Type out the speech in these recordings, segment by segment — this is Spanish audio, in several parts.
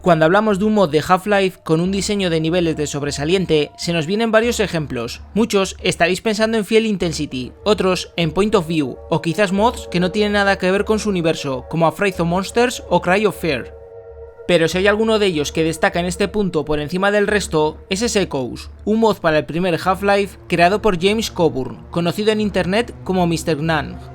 Cuando hablamos de un mod de Half-Life con un diseño de niveles de sobresaliente, se nos vienen varios ejemplos. Muchos estaréis pensando en Field Intensity, otros en Point of View, o quizás mods que no tienen nada que ver con su universo, como Afraid of Monsters o Cry of Fear. Pero si hay alguno de ellos que destaca en este punto por encima del resto, ese es Echoes, un mod para el primer Half-Life creado por James Coburn, conocido en internet como Mr. Gnang.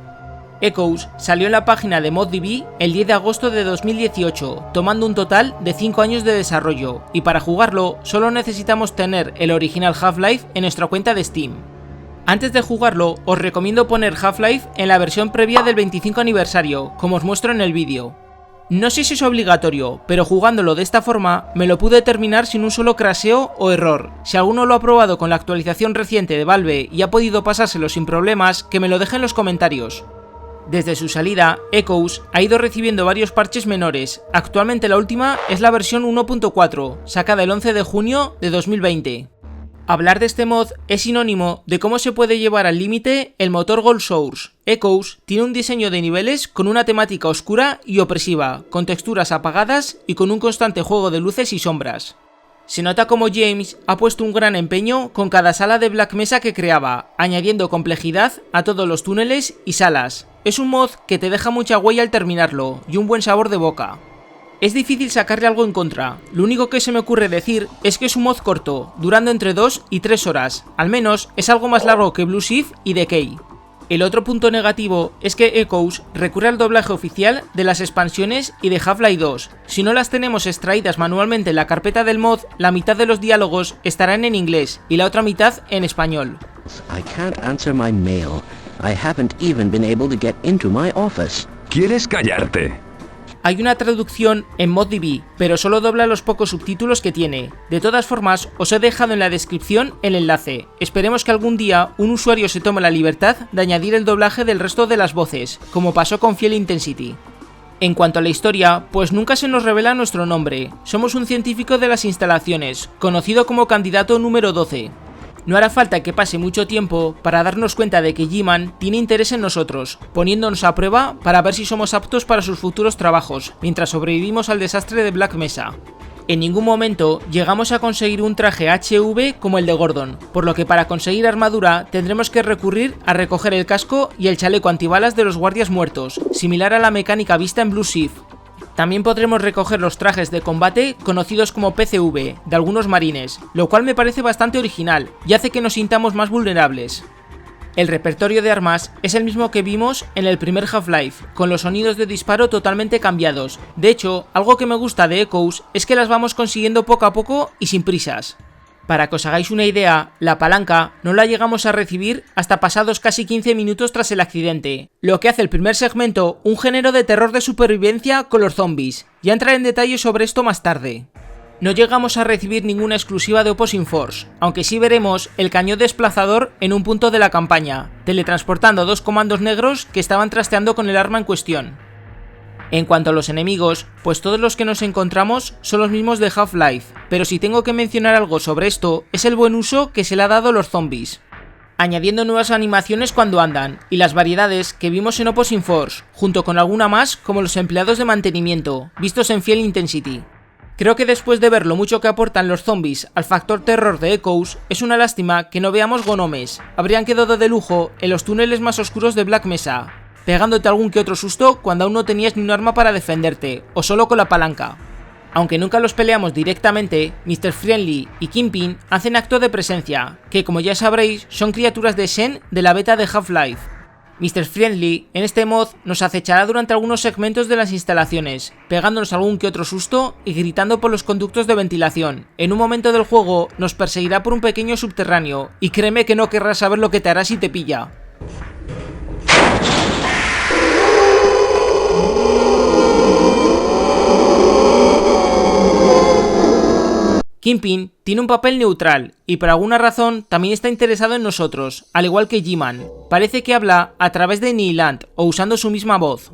Echoes salió en la página de ModDB el 10 de agosto de 2018, tomando un total de 5 años de desarrollo, y para jugarlo solo necesitamos tener el original Half-Life en nuestra cuenta de Steam. Antes de jugarlo, os recomiendo poner Half-Life en la versión previa del 25 aniversario, como os muestro en el vídeo. No sé si es obligatorio, pero jugándolo de esta forma me lo pude terminar sin un solo crasheo o error. Si alguno lo ha probado con la actualización reciente de Valve y ha podido pasárselo sin problemas, que me lo deje en los comentarios. Desde su salida, Echoes ha ido recibiendo varios parches menores. Actualmente la última es la versión 1.4, sacada el 11 de junio de 2020. Hablar de este mod es sinónimo de cómo se puede llevar al límite el motor Gold Source. Echoes tiene un diseño de niveles con una temática oscura y opresiva, con texturas apagadas y con un constante juego de luces y sombras. Se nota como James ha puesto un gran empeño con cada sala de Black Mesa que creaba, añadiendo complejidad a todos los túneles y salas. Es un mod que te deja mucha huella al terminarlo y un buen sabor de boca. Es difícil sacarle algo en contra, lo único que se me ocurre decir es que es un mod corto, durando entre 2 y 3 horas, al menos es algo más largo que Blue Shift y Decay. El otro punto negativo es que Echoes recurre al doblaje oficial de las expansiones y de Half-Life 2. Si no las tenemos extraídas manualmente en la carpeta del mod, la mitad de los diálogos estarán en inglés y la otra mitad en español. I can't answer my mail. I haven't even been able to get into my office. ¿Quieres callarte? Hay una traducción en ModDB, pero solo dobla los pocos subtítulos que tiene. De todas formas, os he dejado en la descripción el enlace. Esperemos que algún día un usuario se tome la libertad de añadir el doblaje del resto de las voces, como pasó con Field Intensity. En cuanto a la historia, pues nunca se nos revela nuestro nombre. Somos un científico de las instalaciones, conocido como candidato número 12. No hará falta que pase mucho tiempo para darnos cuenta de que G-Man tiene interés en nosotros, poniéndonos a prueba para ver si somos aptos para sus futuros trabajos, mientras sobrevivimos al desastre de Black Mesa. En ningún momento llegamos a conseguir un traje HV como el de Gordon, por lo que para conseguir armadura tendremos que recurrir a recoger el casco y el chaleco antibalas de los guardias muertos, similar a la mecánica vista en Blue Shift. También podremos recoger los trajes de combate conocidos como PCV de algunos marines, lo cual me parece bastante original y hace que nos sintamos más vulnerables. El repertorio de armas es el mismo que vimos en el primer Half-Life, con los sonidos de disparo totalmente cambiados. De hecho, algo que me gusta de Echoes es que las vamos consiguiendo poco a poco y sin prisas. Para que os hagáis una idea, la palanca no la llegamos a recibir hasta pasados casi 15 minutos tras el accidente, lo que hace el primer segmento un género de terror de supervivencia con los zombies. Ya entraré en detalle sobre esto más tarde. No llegamos a recibir ninguna exclusiva de Opposing Force, aunque sí veremos el cañón desplazador en un punto de la campaña, teletransportando a 2 comandos negros que estaban trasteando con el arma en cuestión. En cuanto a los enemigos, pues todos los que nos encontramos son los mismos de Half-Life, pero si tengo que mencionar algo sobre esto es el buen uso que se le ha dado a los zombies, añadiendo nuevas animaciones cuando andan, y las variedades que vimos en Opposing Force, junto con alguna más como los empleados de mantenimiento, vistos en Field Intensity. Creo que después de ver lo mucho que aportan los zombies al factor terror de Echoes, es una lástima que no veamos gonomes, habrían quedado de lujo en los túneles más oscuros de Black Mesa, pegándote algún que otro susto cuando aún no tenías ni un arma para defenderte, o solo con la palanca. Aunque nunca los peleamos directamente, Mr. Friendly y Kingpin hacen acto de presencia, que como ya sabréis son criaturas de Shen de la beta de Half-Life. Mr. Friendly en este mod nos acechará durante algunos segmentos de las instalaciones, pegándonos algún que otro susto y gritando por los conductos de ventilación. En un momento del juego nos perseguirá por un pequeño subterráneo, y créeme que no querrás saber lo que te hará si te pilla. Kingpin tiene un papel neutral y por alguna razón también está interesado en nosotros, al igual que G-Man. Parece que habla a través de Neiland o usando su misma voz.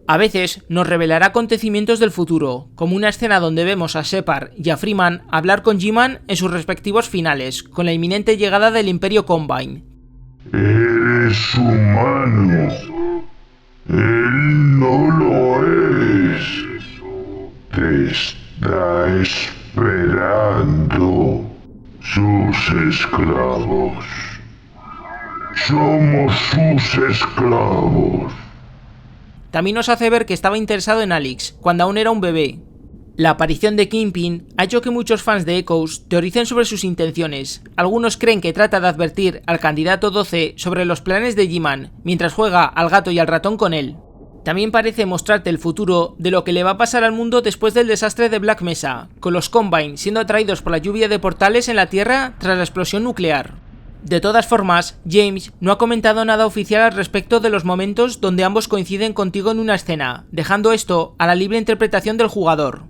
A veces nos revelará acontecimientos del futuro, como una escena donde vemos a Shepard y a Freeman hablar con G-Man en sus respectivos finales, con la inminente llegada del Imperio Combine. Eres humano. Él no lo es. Te está esclavos. Somos sus esclavos. También nos hace ver que estaba interesado en Alex, cuando aún era un bebé. La aparición de Kingpin ha hecho que muchos fans de Echoes teoricen sobre sus intenciones. Algunos creen que trata de advertir al candidato 12 sobre los planes de G-Man, mientras juega al gato y al ratón con él. También parece mostrarte el futuro de lo que le va a pasar al mundo después del desastre de Black Mesa, con los Combine siendo atraídos por la lluvia de portales en la Tierra tras la explosión nuclear. De todas formas, James no ha comentado nada oficial al respecto de los momentos donde ambos coinciden contigo en una escena, dejando esto a la libre interpretación del jugador.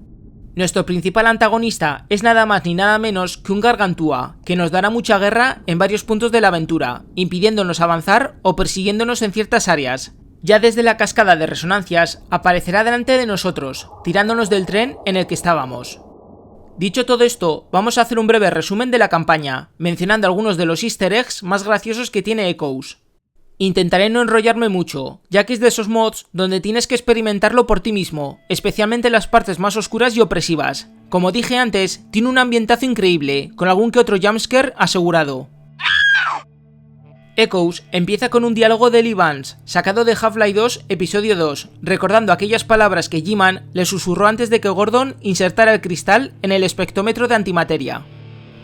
Nuestro principal antagonista es nada más ni nada menos que un Gargantúa, que nos dará mucha guerra en varios puntos de la aventura, impidiéndonos avanzar o persiguiéndonos en ciertas áreas. Ya desde la cascada de resonancias aparecerá delante de nosotros, tirándonos del tren en el que estábamos. Dicho todo esto, vamos a hacer un breve resumen de la campaña, mencionando algunos de los easter eggs más graciosos que tiene Echoes. Intentaré no enrollarme mucho, ya que es de esos mods donde tienes que experimentarlo por ti mismo, especialmente las partes más oscuras y opresivas. Como dije antes, tiene un ambientazo increíble, con algún que otro jumpscare asegurado. Echoes empieza con un diálogo de Lee Vance, sacado de Half-Life 2 episodio 2, recordando aquellas palabras que G-Man le susurró antes de que Gordon insertara el cristal en el espectrómetro de antimateria.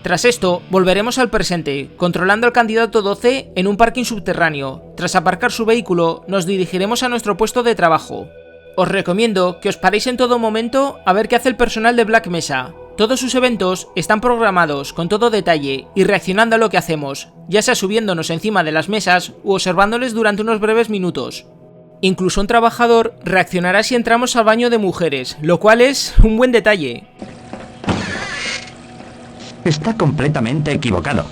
Tras esto, volveremos al presente, controlando al candidato 12 en un parking subterráneo. Tras aparcar su vehículo, nos dirigiremos a nuestro puesto de trabajo. Os recomiendo que os paréis en todo momento a ver qué hace el personal de Black Mesa. Todos sus eventos están programados con todo detalle y reaccionando a lo que hacemos, ya sea subiéndonos encima de las mesas u observándoles durante unos breves minutos. Incluso un trabajador reaccionará si entramos al baño de mujeres, lo cual es un buen detalle. Está completamente equivocado.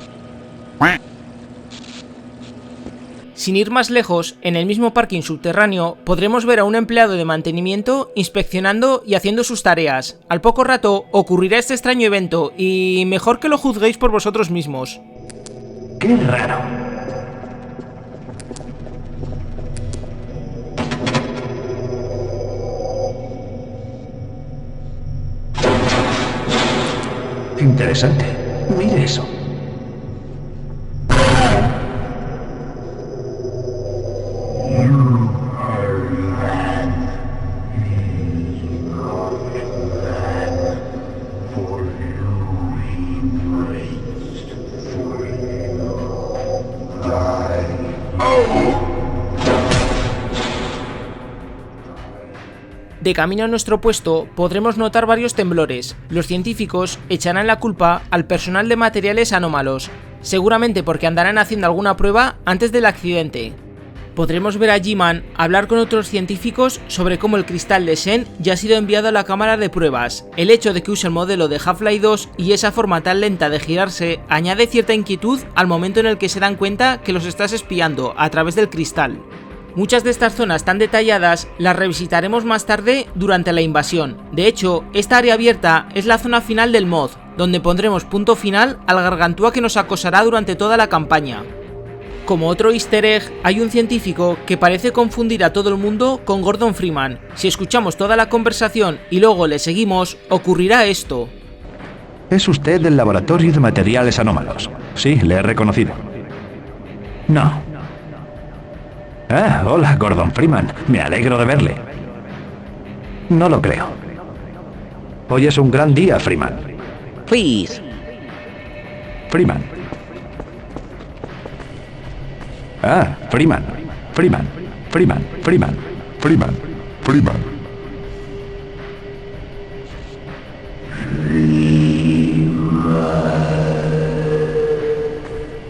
Sin ir más lejos, en el mismo parking subterráneo podremos ver a un empleado de mantenimiento inspeccionando y haciendo sus tareas. Al poco rato ocurrirá este extraño evento y mejor que lo juzguéis por vosotros mismos. ¡Qué raro! Interesante. Mire eso. De camino a nuestro puesto podremos notar varios temblores. Los científicos echarán la culpa al personal de materiales anómalos, seguramente porque andarán haciendo alguna prueba antes del accidente. Podremos ver a G-Man hablar con otros científicos sobre cómo el cristal de Xen ya ha sido enviado a la cámara de pruebas. El hecho de que use el modelo de Half-Life 2 y esa forma tan lenta de girarse añade cierta inquietud al momento en el que se dan cuenta que los estás espiando a través del cristal. Muchas de estas zonas tan detalladas las revisitaremos más tarde durante la invasión. De hecho, esta área abierta es la zona final del mod, donde pondremos punto final al Gargantúa que nos acosará durante toda la campaña. Como otro easter egg, hay un científico que parece confundir a todo el mundo con Gordon Freeman. Si escuchamos toda la conversación y luego le seguimos, ocurrirá esto. Es usted del laboratorio de materiales anómalos. Sí, le he reconocido. No. Ah, hola, Gordon Freeman. Me alegro de verle. No lo creo. Hoy es un gran día, Freeman. Please. Freeman. Ah, Freeman. Freeman. Freeman. Freeman. Freeman. Freeman.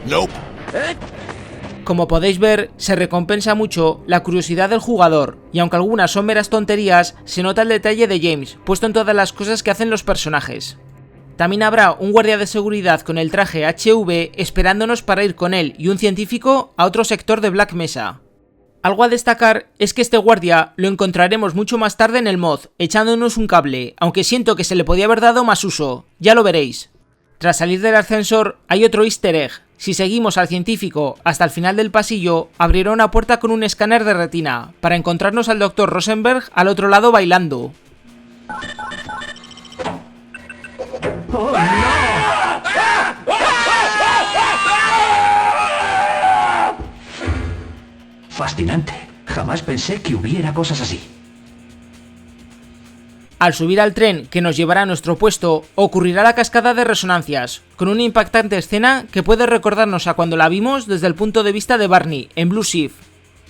Nope. Como podéis ver, se recompensa mucho la curiosidad del jugador, y aunque algunas son meras tonterías, se nota el detalle de James, puesto en todas las cosas que hacen los personajes. También habrá un guardia de seguridad con el traje HV esperándonos para ir con él y un científico a otro sector de Black Mesa. Algo a destacar es que este guardia lo encontraremos mucho más tarde en el mod, echándonos un cable, aunque siento que se le podía haber dado más uso, ya lo veréis. Tras salir del ascensor hay otro easter egg. Si seguimos al científico hasta el final del pasillo, abrirá una puerta con un escáner de retina, para encontrarnos al Dr. Rosenberg al otro lado bailando. ¡Oh, no! Fascinante. Jamás pensé que hubiera cosas así. Al subir al tren que nos llevará a nuestro puesto, ocurrirá la cascada de resonancias, con una impactante escena que puede recordarnos a cuando la vimos desde el punto de vista de Barney, en Blue Shift.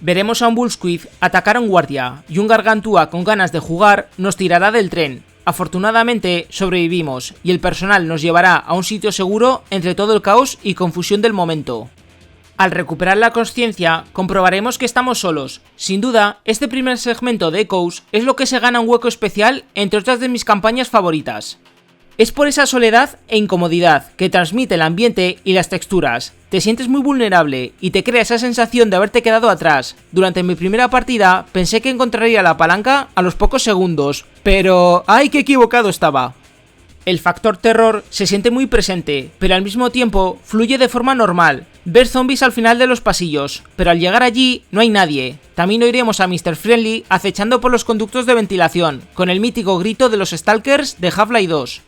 Veremos a un Bullsquid atacar a un guardia, y un Gargantúa con ganas de jugar nos tirará del tren. Afortunadamente sobrevivimos, y el personal nos llevará a un sitio seguro entre todo el caos y confusión del momento. Al recuperar la consciencia, comprobaremos que estamos solos. Sin duda, este primer segmento de Echoes es lo que se gana un hueco especial entre otras de mis campañas favoritas. Es por esa soledad e incomodidad que transmite el ambiente y las texturas. Te sientes muy vulnerable y te crea esa sensación de haberte quedado atrás. Durante mi primera partida pensé que encontraría la palanca a los pocos segundos, pero ¡ay, qué equivocado estaba! El factor terror se siente muy presente, pero al mismo tiempo fluye de forma normal. Ver zombies al final de los pasillos, pero al llegar allí no hay nadie. También oiremos a Mr. Friendly acechando por los conductos de ventilación, con el mítico grito de los Stalkers de Half-Life 2.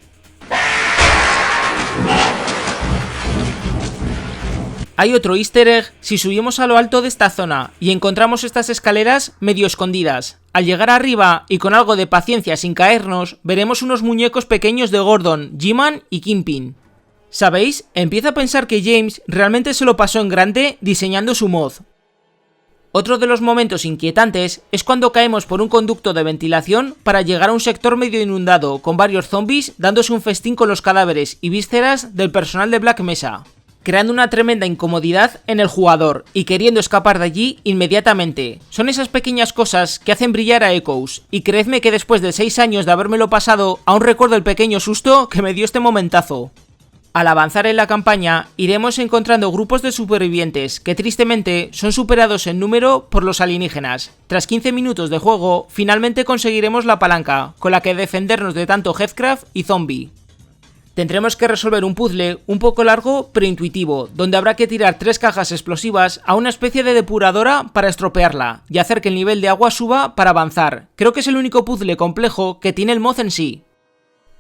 Hay otro easter egg si subimos a lo alto de esta zona y encontramos estas escaleras medio escondidas. Al llegar arriba y con algo de paciencia sin caernos, veremos unos muñecos pequeños de Gordon, G-Man y Kingpin. ¿Sabéis? Empiezo a pensar que James realmente se lo pasó en grande diseñando su mod. Otro de los momentos inquietantes es cuando caemos por un conducto de ventilación para llegar a un sector medio inundado con varios zombies dándose un festín con los cadáveres y vísceras del personal de Black Mesa, creando una tremenda incomodidad en el jugador y queriendo escapar de allí inmediatamente. Son esas pequeñas cosas que hacen brillar a Echoes, y creedme que después de 6 años de habérmelo pasado, aún recuerdo el pequeño susto que me dio este momentazo. Al avanzar en la campaña, iremos encontrando grupos de supervivientes que tristemente son superados en número por los alienígenas. Tras 15 minutos de juego, finalmente conseguiremos la palanca, con la que defendernos de tanto Heathcraft y zombie. Tendremos que resolver un puzzle un poco largo pero intuitivo, donde habrá que tirar 3 cajas explosivas a una especie de depuradora para estropearla, y hacer que el nivel de agua suba para avanzar. Creo que es el único puzzle complejo que tiene el mod en sí.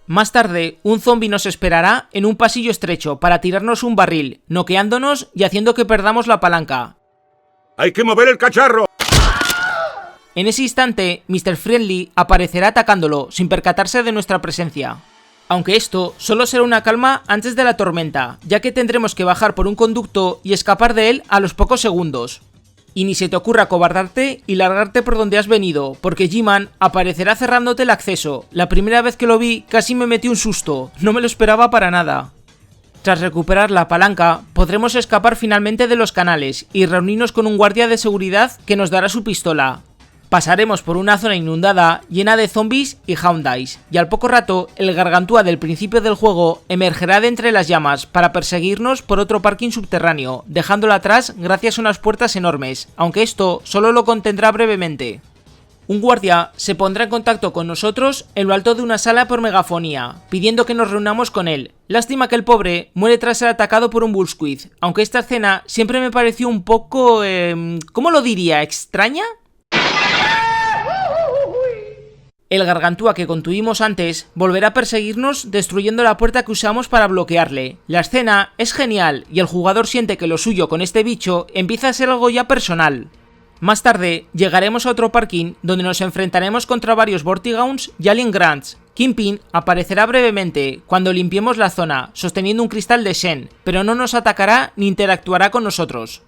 Más tarde, un zombie nos esperará en un pasillo estrecho para tirarnos un barril, noqueándonos y haciendo que perdamos la palanca. ¡Hay que mover el cacharro! En ese instante, Mr. Friendly aparecerá atacándolo, sin percatarse de nuestra presencia. Aunque esto solo será una calma antes de la tormenta, ya que tendremos que bajar por un conducto y escapar de él a los pocos segundos. Y ni se te ocurra acobardarte y largarte por donde has venido, porque G-Man aparecerá cerrándote el acceso. La primera vez que lo vi casi me metí un susto, no me lo esperaba para nada. Tras recuperar la palanca, podremos escapar finalmente de los canales y reunirnos con un guardia de seguridad que nos dará su pistola. Pasaremos por una zona inundada llena de zombies y Houndies, y al poco rato el Gargantúa del principio del juego emergerá de entre las llamas para perseguirnos por otro parking subterráneo, dejándolo atrás gracias a unas puertas enormes, aunque esto solo lo contendrá brevemente. Un guardia se pondrá en contacto con nosotros en lo alto de una sala por megafonía, pidiendo que nos reunamos con él. Lástima que el pobre muere tras ser atacado por un Bullsquid, aunque esta escena siempre me pareció un poco... ¿cómo lo diría? ¿Extraña? El Gargantúa que contuvimos antes volverá a perseguirnos destruyendo la puerta que usamos para bloquearle. La escena es genial y el jugador siente que lo suyo con este bicho empieza a ser algo ya personal. Más tarde llegaremos a otro parking donde nos enfrentaremos contra varios Vortigauns y Alien Grunts. Kingpin aparecerá brevemente cuando limpiemos la zona sosteniendo un cristal de Shen, pero no nos atacará ni interactuará con nosotros.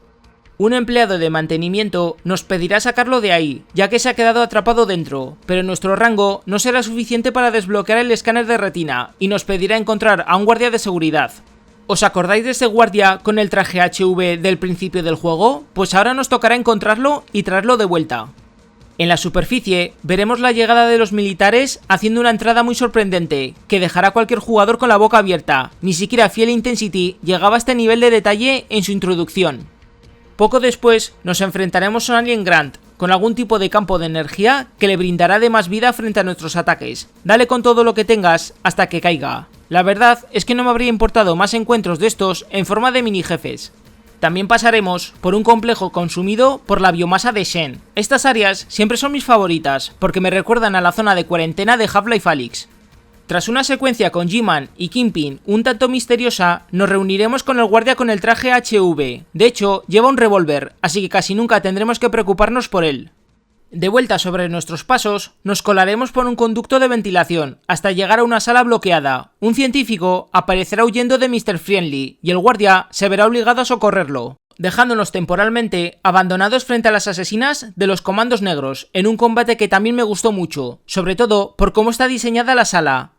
Un empleado de mantenimiento nos pedirá sacarlo de ahí, ya que se ha quedado atrapado dentro, pero nuestro rango no será suficiente para desbloquear el escáner de retina y nos pedirá encontrar a un guardia de seguridad. ¿Os acordáis de ese guardia con el traje HV del principio del juego? Pues ahora nos tocará encontrarlo y traerlo de vuelta. En la superficie veremos la llegada de los militares haciendo una entrada muy sorprendente, que dejará a cualquier jugador con la boca abierta. Ni siquiera Fiel Intensity llegaba a este nivel de detalle en su introducción. Poco después nos enfrentaremos a un Alien Grunt, con algún tipo de campo de energía que le brindará de más vida frente a nuestros ataques. Dale con todo lo que tengas hasta que caiga. La verdad es que no me habría importado más encuentros de estos en forma de mini jefes. También pasaremos por un complejo consumido por la biomasa de Shen. Estas áreas siempre son mis favoritas porque me recuerdan a la zona de cuarentena de Half-Life Alyx. Tras una secuencia con G-Man y Kingpin un tanto misteriosa, nos reuniremos con el guardia con el traje HV. De hecho, lleva un revólver, así que casi nunca tendremos que preocuparnos por él. De vuelta sobre nuestros pasos, nos colaremos por un conducto de ventilación, hasta llegar a una sala bloqueada. Un científico aparecerá huyendo de Mr. Friendly, y el guardia se verá obligado a socorrerlo, dejándonos temporalmente abandonados frente a las asesinas de los Comandos Negros, en un combate que también me gustó mucho, sobre todo por cómo está diseñada la sala.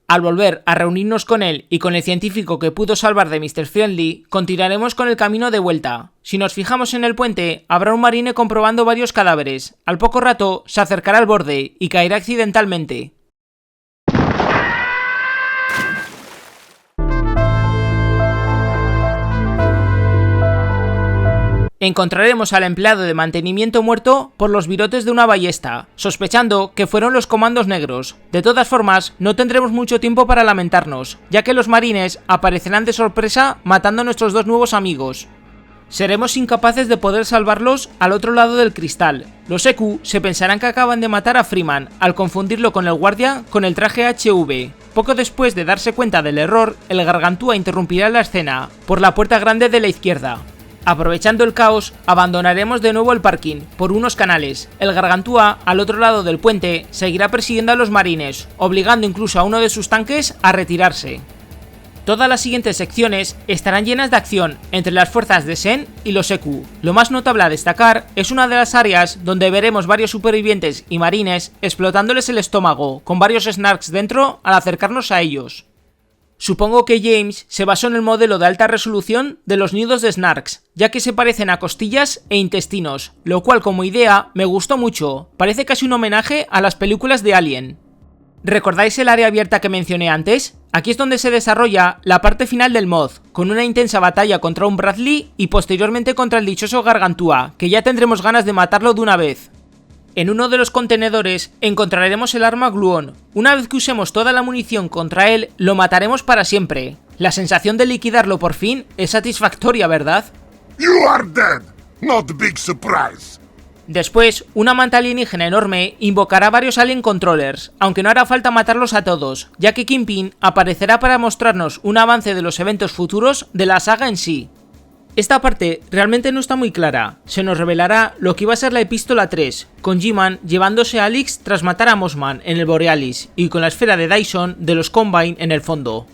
Al volver a reunirnos con él y con el científico que pudo salvar de Mr. Friendly, continuaremos con el camino de vuelta. Si nos fijamos en el puente, habrá un marine comprobando varios cadáveres. Al poco rato, se acercará al borde y caerá accidentalmente. Encontraremos al empleado de mantenimiento muerto por los virotes de una ballesta, sospechando que fueron los Comandos Negros. De todas formas, no tendremos mucho tiempo para lamentarnos, ya que los marines aparecerán de sorpresa matando a nuestros dos nuevos amigos. Seremos incapaces de poder salvarlos al otro lado del cristal. Los EQ se pensarán que acaban de matar a Freeman, al confundirlo con el guardia con el traje HV. Poco después de darse cuenta del error, el Gargantúa interrumpirá la escena, por la puerta grande de la izquierda. Aprovechando el caos, abandonaremos de nuevo el parking, por unos canales. El Gargantúa, al otro lado del puente, seguirá persiguiendo a los marines, obligando incluso a uno de sus tanques a retirarse. Todas las siguientes secciones estarán llenas de acción entre las fuerzas de Sen y los EQ. Lo más notable a destacar es una de las áreas donde veremos varios supervivientes y marines explotándoles el estómago, con varios Snarks dentro al acercarnos a ellos. Supongo que James se basó en el modelo de alta resolución de los nidos de Snarks, ya que se parecen a costillas e intestinos, lo cual como idea me gustó mucho, parece casi un homenaje a las películas de Alien. ¿Recordáis el área abierta que mencioné antes? Aquí es donde se desarrolla la parte final del mod, con una intensa batalla contra un Bradley y posteriormente contra el dichoso Gargantúa, que ya tendremos ganas de matarlo de una vez. En uno de los contenedores encontraremos el arma Gluon. Una vez que usemos toda la munición contra él, lo mataremos para siempre. La sensación de liquidarlo por fin es satisfactoria, ¿verdad? You are dead. Not big surprise. Después, una manta alienígena enorme invocará varios Alien Controllers, aunque no hará falta matarlos a todos, ya que Kingpin aparecerá para mostrarnos un avance de los eventos futuros de la saga en sí. Esta parte realmente no está muy clara, se nos revelará lo que iba a ser la epístola 3, con G-Man llevándose a Alyx tras matar a Mossman en el Borealis, y con la esfera de Dyson de los Combine en el fondo.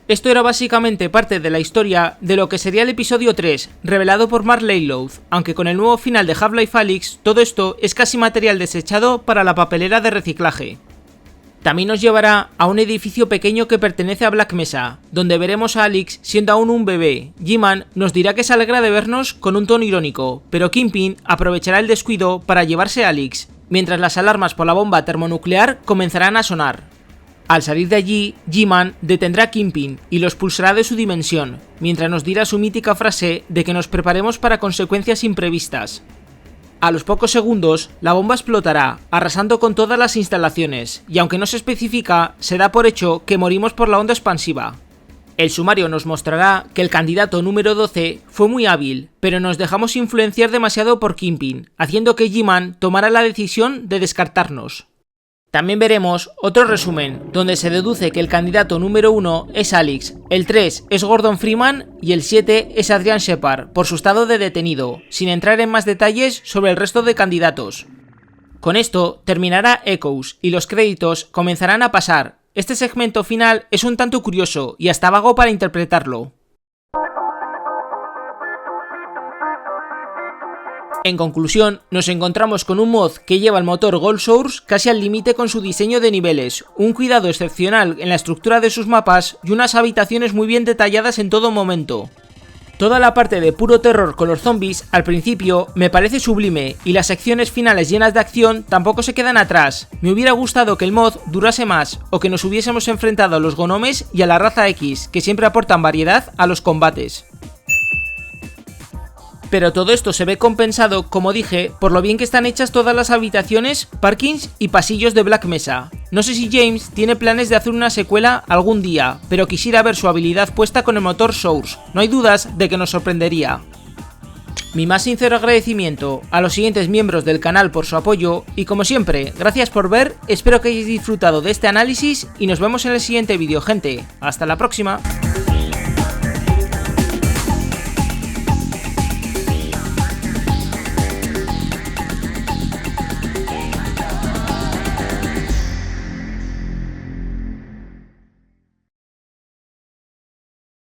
Esto era básicamente parte de la historia de lo que sería el episodio 3, revelado por Mark Laylow, aunque con el nuevo final de Half-Life Alyx, todo esto es casi material desechado para la papelera de reciclaje. También nos llevará a un edificio pequeño que pertenece a Black Mesa, donde veremos a Alyx siendo aún un bebé. G-Man nos dirá que se alegra de vernos con un tono irónico, pero Kingpin aprovechará el descuido para llevarse a Alyx, mientras las alarmas por la bomba termonuclear comenzarán a sonar. Al salir de allí, G-Man detendrá a Kingpin y lo expulsará de su dimensión, mientras nos dirá su mítica frase de que nos preparemos para consecuencias imprevistas. A los pocos segundos, la bomba explotará, arrasando con todas las instalaciones, y aunque no se especifica, se da por hecho que morimos por la onda expansiva. El sumario nos mostrará que el candidato número 12 fue muy hábil, pero nos dejamos influenciar demasiado por Kingpin, haciendo que G-Man tomara la decisión de descartarnos. También veremos otro resumen, donde se deduce que el candidato número 1 es Alyx, el 3 es Gordon Freeman y el 7 es Adrian Shepard, por su estado de detenido, sin entrar en más detalles sobre el resto de candidatos. Con esto terminará Echoes y los créditos comenzarán a pasar. Este segmento final es un tanto curioso y hasta vago para interpretarlo. En conclusión, nos encontramos con un mod que lleva el motor Gold Source casi al límite con su diseño de niveles, un cuidado excepcional en la estructura de sus mapas y unas habitaciones muy bien detalladas en todo momento. Toda la parte de puro terror con los zombies al principio me parece sublime y las secciones finales llenas de acción tampoco se quedan atrás. Me hubiera gustado que el mod durase más o que nos hubiésemos enfrentado a los Gonomes y a la raza X, que siempre aportan variedad a los combates. Pero todo esto se ve compensado, como dije, por lo bien que están hechas todas las habitaciones, parkings y pasillos de Black Mesa. No sé si James tiene planes de hacer una secuela algún día, pero quisiera ver su habilidad puesta con el motor Source. No hay dudas de que nos sorprendería. Mi más sincero agradecimiento a los siguientes miembros del canal por su apoyo y como siempre, gracias por ver, espero que hayáis disfrutado de este análisis y nos vemos en el siguiente vídeo, gente. Hasta la próxima.